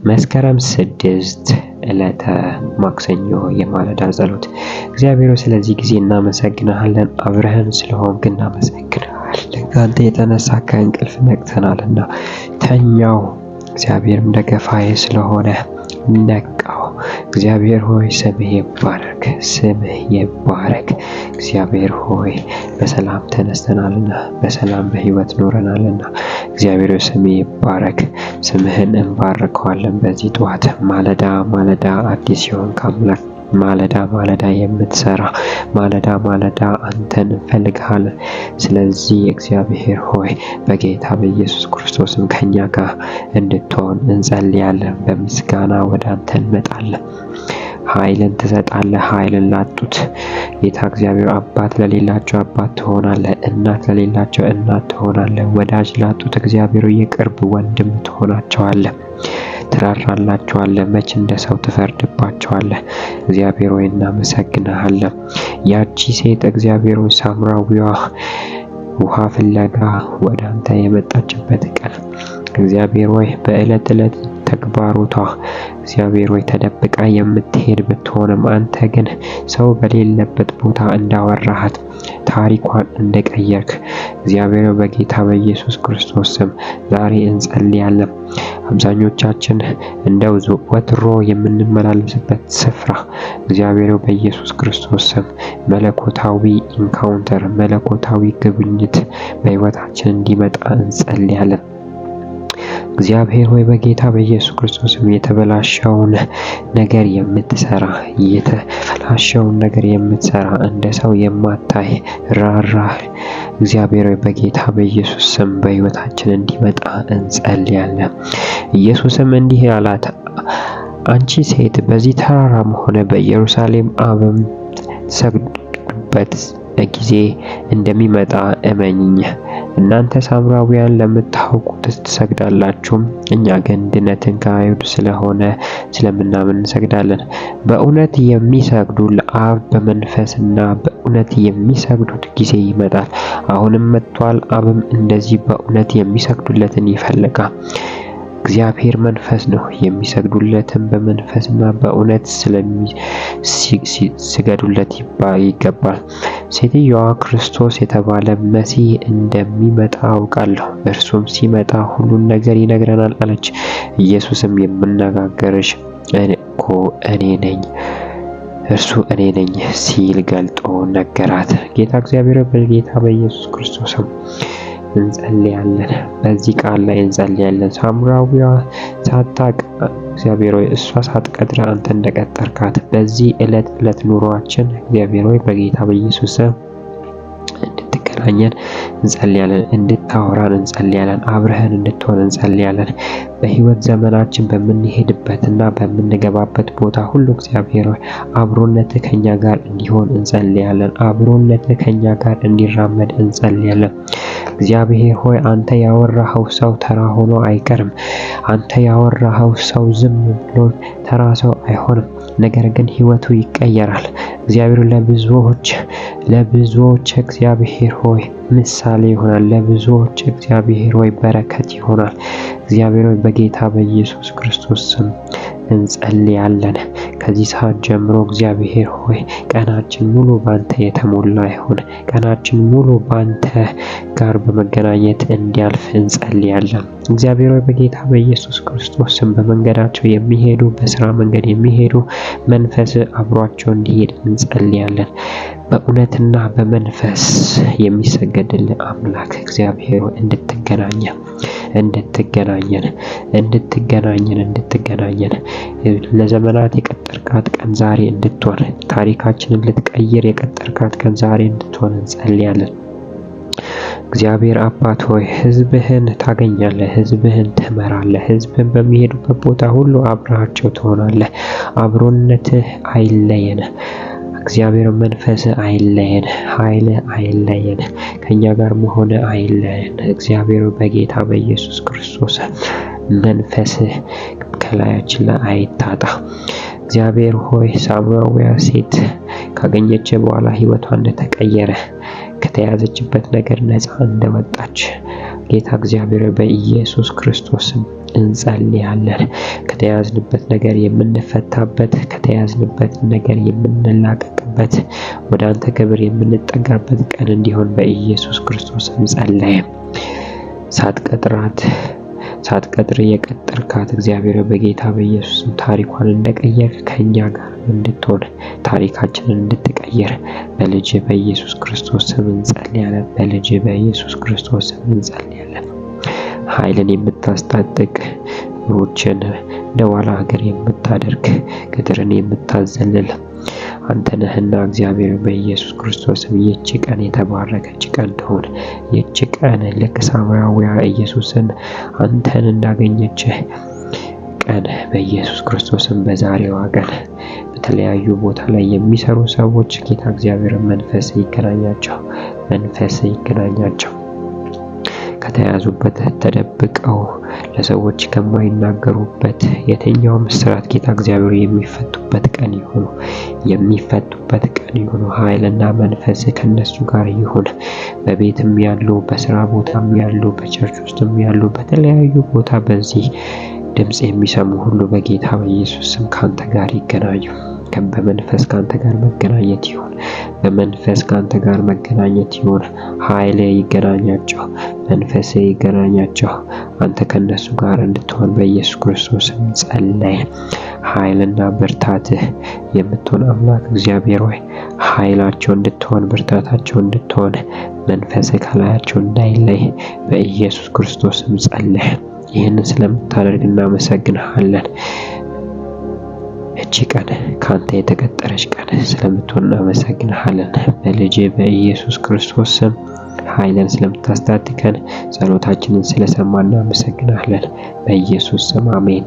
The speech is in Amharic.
መስከረም 6 ዕለተ ማክሰኞ የማለዳ ጸሎት። እግዚአብሔር ስለዚህ ጊዜ እናመሰግናለን፣ አብረህን ስለሆንክ እናመሰግናለን። ከአንተ የተነሳ ከእንቅልፍ ነቅተናልና ተኛው። እግዚአብሔርም ደገፋዬ ስለሆነ ነቃው። እግዚአብሔር ሆይ ስምህ ይባረክ፣ ስምህ ይባረክ። እግዚአብሔር ሆይ በሰላም ተነስተናልና በሰላም በህይወት ኖረናልና እግዚአብሔር ሆይ ስምህ ይባረክ። ስምህን እንባርከዋለን። በዚህ ጠዋት ማለዳ ማለዳ አዲስ የሆንክ አምላክ፣ ማለዳ ማለዳ የምትሰራ፣ ማለዳ ማለዳ አንተን እንፈልግሃለን። ስለዚህ እግዚአብሔር ሆይ በጌታ በኢየሱስ ክርስቶስም ከኛ ጋር እንድትሆን እንጸልያለን። በምስጋና ወደ አንተ እንመጣለን። ኃይልን ትሰጣለህ፣ ኃይልን ላጡት ጌታ እግዚአብሔር አባት ለሌላቸው አባት ትሆናለህ፣ እናት ለሌላቸው እናት ትሆናለህ፣ ወዳጅ ላጡት እግዚአብሔር የቅርብ ወንድም ትሆናቸዋለህ። ትራራላቸዋለህ፣ መች እንደ ሰው ትፈርድባቸዋለህ። እግዚአብሔር ሆይ እናመሰግንሃለን። ያቺ ሴት እግዚአብሔር ሆይ ሳምራዊዋ ውሃ ፍለጋ ወደ አንተ የመጣችበት ቀን እግዚአብሔር ሆይ በዕለት ዕለት ተግባሮቷ እግዚአብሔር ሆይ ተደብቃ የምትሄድ ብትሆንም አንተ ግን ሰው በሌለበት ቦታ እንዳወራሃት ታሪኳን እንደቀየርክ እግዚአብሔር በጌታ በኢየሱስ ክርስቶስ ስም ዛሬ እንጸልያለን። አብዛኞቻችን እንደው ወትሮ የምንመላለስበት ስፍራ እግዚአብሔር በኢየሱስ ክርስቶስ ስም መለኮታዊ ኢንካውንተር፣ መለኮታዊ ጉብኝት በሕይወታችን እንዲመጣ እንጸልያለን። እግዚአብሔር ሆይ በጌታ በኢየሱስ ክርስቶስም የተበላሸውን ነገር የምትሰራ እንደ ሰው የማታይ ራራህ እግዚአብሔር ሆይ በጌታ በኢየሱስ ስም በሕይወታችን እንዲመጣ እንጸልያለን። ኢየሱስም እንዲህ አላት፣ አንቺ ሴት በዚህ ተራራም ሆነ በኢየሩሳሌም አብም ትሰግዱበት ጊዜ እንደሚመጣ እመኚኝ። እናንተ ሳምራውያን ለምታውቁት ትሰግዳላችሁ፣ እኛ ግን ድነትን ከአይሁድ ስለሆነ ስለምናምን እንሰግዳለን። በእውነት የሚሰግዱ ለአብ በመንፈስና በእውነት የሚሰግዱት ጊዜ ይመጣል፣ አሁንም መጥቷል። አብም እንደዚህ በእውነት የሚሰግዱለትን ይፈልጋል። እግዚአብሔር መንፈስ ነው፣ የሚሰግዱለትም በመንፈስና በእውነት ሲገዱለት ይገባል። ሴትዮዋ ክርስቶስ የተባለ መሲህ እንደሚመጣ አውቃለሁ፣ እርሱም ሲመጣ ሁሉን ነገር ይነግረናል አለች። ኢየሱስም የምነጋገርሽ እኮ እኔ ነኝ፣ እርሱ እኔ ነኝ ሲል ገልጦ ነገራት። ጌታ እግዚአብሔር በጌታ በኢየሱስ ክርስቶስም እንጸልያለን። በዚህ ቃል ላይ እንጸልያለን። ሳምራዊዋ ሳታቅ እግዚአብሔር ሆይ እሷ ሳትቀጥር አንተ እንደቀጠርካት በዚህ ዕለት ኑሯችን እግዚአብሔር ሆይ በጌታ በኢየሱስ እንድትገናኘን እንጸልያለን። እንድታወራን እንጸልያለን። አብረህን እንድትሆን እንጸልያለን። በህይወት ዘመናችን በምንሄድበትና በምንገባበት ቦታ ሁሉ እግዚአብሔር ሆይ አብሮነትህ ከኛ ጋር እንዲሆን እንጸልያለን። አብሮነትህ ከኛ ጋር እንዲራመድ እንጸልያለን። እግዚአብሔር ሆይ አንተ ያወራኸው ሰው ተራ ሆኖ አይቀርም። አንተ ያወራኸው ሰው ዝም ብሎ ተራ ሰው አይሆንም። ነገር ግን ህይወቱ ይቀየራል። እግዚአብሔር ለብዙዎች እግዚአብሔር ሆይ ምሳሌ ይሆናል። ለብዙዎች እግዚአብሔር ሆይ በረከት ይሆናል። እግዚአብሔር ሆይ በጌታ በኢየሱስ ክርስቶስ ስም እንጸልያለን። ከዚህ ሰዓት ጀምሮ እግዚአብሔር ሆይ ቀናችን ሙሉ ባንተ የተሞላ ይሁን። ቀናችን ሙሉ ባንተ ጋር በመገናኘት እንዲያልፍ እንጸልያለን። እግዚአብሔር ሆይ በጌታ በኢየሱስ ክርስቶስ ስም በመንገዳቸው የሚሄዱ በስራ መንገድ የሚሄዱ መንፈስ አብሯቸው እንዲሄድ እንጸልያለን። በእውነትና በመንፈስ የሚሰገድልህ አምላክ እግዚአብሔር ሆይ እንድትገናኘን ለዘመናት የቀጠርካት ቀን ዛሬ እንድትሆን፣ ታሪካችንን ልትቀይር የቀጠርካት ቀን ዛሬ እንድትሆን እንጸልያለን። እግዚአብሔር አባት ሆይ ሕዝብህን ታገኛለህ፣ ሕዝብህን ትመራለህ። ሕዝብህን በሚሄዱበት ቦታ ሁሉ አብረሃቸው ትሆናለህ። አብሮነትህ አይለየን። እግዚአብሔር መንፈስ አይለየን፣ ኃይል አይለየን፣ ከኛ ጋር መሆን አይለየን። እግዚአብሔር በጌታ በኢየሱስ ክርስቶስ መንፈስህ ከላያችን ላይ አይታጣ። እግዚአብሔር ሆይ ሳምራዊያ ሴት ካገኘች በኋላ ህይወቷ እንደተቀየረ ከተያዘችበት ነገር ነፃ እንደወጣች ጌታ እግዚአብሔር በኢየሱስ ክርስቶስ እንጸልያለን። ከተያዝንበት ነገር የምንፈታበት፣ ከተያዝንበት ነገር የምንላቀቅበት፣ ወደ አንተ ክብር የምንጠጋበት ቀን እንዲሆን በኢየሱስ ክርስቶስ ጸለይን። ሳትቀጥር የቀጠርካት እግዚአብሔር በጌታ በኢየሱስም ታሪኳን እንደቀየር ከኛ ጋር እንድትሆን ታሪካችንን እንድትቀየር በልጅ በኢየሱስ ክርስቶስ ስም እንጸልያለን። በልጅ በኢየሱስ ክርስቶስ ስም እንጸልያለን። ኃይልን የምታስታጥቅ እግሮችን እንደ ዋላ እግር የምታደርግ ቅጥርን የምታዘልል አንተ ነህና እግዚአብሔር በኢየሱስ ክርስቶስ ይህች ቀን የተባረከች ቀን ትሁን። ይህች ቀን ልክ ሳምራዊያ ኢየሱስን አንተን እንዳገኘች ቀን በኢየሱስ ክርስቶስም በዛሬዋ ቀን በተለያዩ ቦታ ላይ የሚሰሩ ሰዎች ጌታ እግዚአብሔር መንፈስ ይገናኛቸው። ከተያዙበት ተደብቀው ለሰዎች ከማይናገሩበት የትኛውም እስራት ጌታ እግዚአብሔር የሚፈቱበት ቀን ይሁኑ። ኃይልና መንፈስ ከነሱ ጋር ይሁን። በቤትም ያሉ፣ በስራ ቦታም ያሉ፣ በቸርች ውስጥም ያሉ፣ በተለያዩ ቦታ በዚህ ድምጽ የሚሰሙ ሁሉ በጌታ በኢየሱስ ስም ካንተ ጋር ይገናኙ። በመንፈስ ካንተ ጋር መገናኘት ይሁን። በመንፈስ ካንተ ጋር መገናኘት ይሁን። ኃይል ይገናኛቸው፣ መንፈስ ይገናኛቸው። አንተ ከነሱ ጋር እንድትሆን በኢየሱስ ክርስቶስ ጸለይ። ኃይልና ብርታትህ የምትሆን አምላክ እግዚአብሔር ሆይ ኃይላቸው እንድትሆን፣ ብርታታቸው እንድትሆን፣ መንፈስ ከላያቸው እንዳይለይ በኢየሱስ ክርስቶስ ጸለይ። ይህንን ስለምታደርግ እናመሰግንሃለን። እቺ ቀን ካንተ የተቀጠረች ቀን ስለምትሆን እናመሰግንሃለን። በልጅ በኢየሱስ ክርስቶስ ስም ኃይልን ስለምታስታጥቀን ጸሎታችንን ስለሰማን እናመሰግንሃለን። በኢየሱስ ስም አሜን።